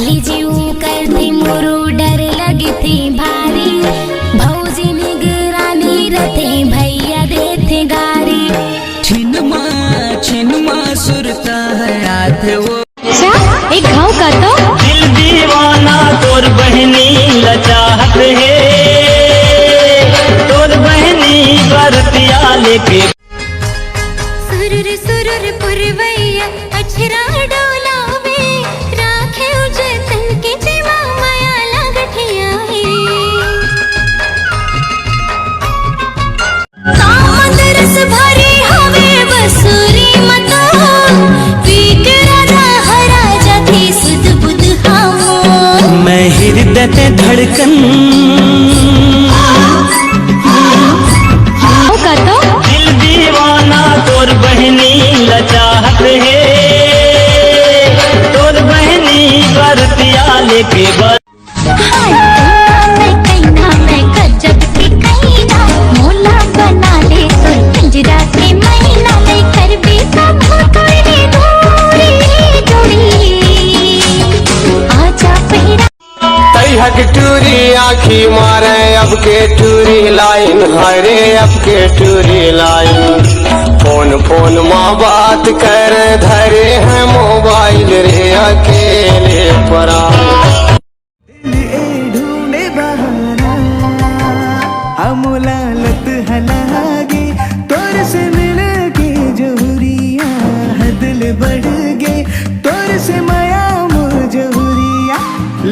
पगली जीव कर थी मोरू डर लगी थी भारी भौजी निगरानी रथे भैया दे थे गारी छिनमा सुरता है याद वो एक घाव का तो दिल दीवाना तोर बहनी लचाहत है तोर बहनी बरतिया लेके सुरुर पुरवैया अछरा डोलावे राखे उजतन के जीवा माया लागठिया है सामंद रस भरी हवे बसुरी मतो पीक राजा हरा जाती सुध बुध हामो मैं हृदय ते धड़कन का तो दिल दीवाना तोर बहनी लचाहत है तोर बहनी बरतिया लेके मैं गजब की कैना मोला बना ले तो पिंजरा के महीना ले कर भी सब कोई दूरी जोड़ी आजा पहरा तई हक टूरी आखी मारे अब के टूरी लाइन हरे अब के टूरी लाइन फोन माँ बात कर धरे हैं मोबाइल रे अकेले परा ढूंढे बहाना हमला लत हलागे तोर से मिल के जोहरिया दिल बढ़ गए तोर से माया जोहरिया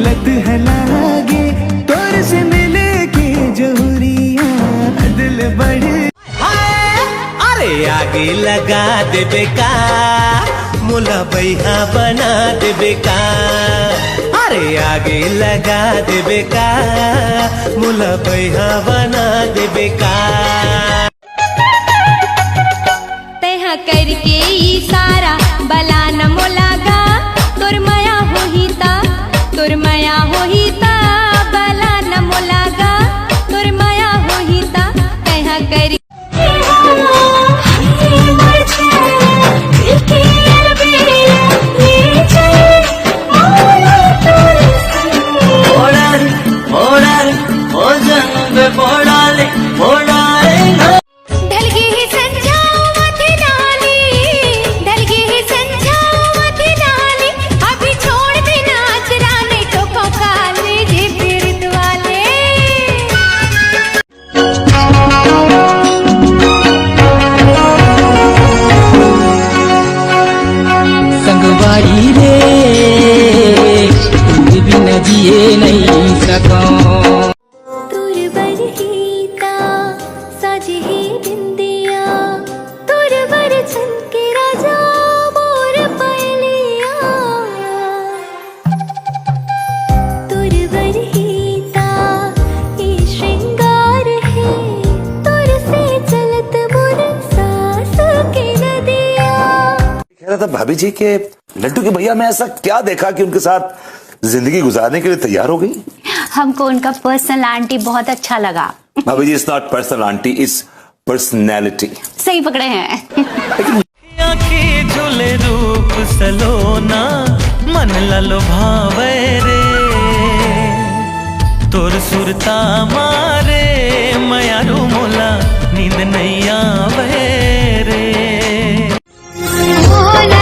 लत हलागे तोर से मिल के जोहरिया दिल बढ़ अरे आगे लगा देबे का मुला बैहा बना देबे का अरे आगे लगा देबे का मुला बैहा बना देबे का तैहा करके इशारा बला न मोलागा तोर माया होहिता तोर माया होहिता बला न मोलागा तोर माया होहिता तैहा कर संगवारी रे तुम भी न जिए नहीं सको तोर बरहीता सजही बिंदिया तोर बर के राजा मोर पलिया तोर बरहीता ये श्रृंगार है तोर से चलत मोर सास के नदिया कह रहा था भाभी जी के लड्डू के भैया में ऐसा क्या देखा कि उनके साथ जिंदगी गुजारने के लिए तैयार हो गई। हमको उनका पर्सनल आंटी बहुत अच्छा लगा। भाभी जी is not personal aunty is personality. सही पकड़े हैं। आँखें झूले रूप सलोना मन ललो भावे रे तोर सुरता मारे मयारू मोला नींद नहीं आवे रे मोला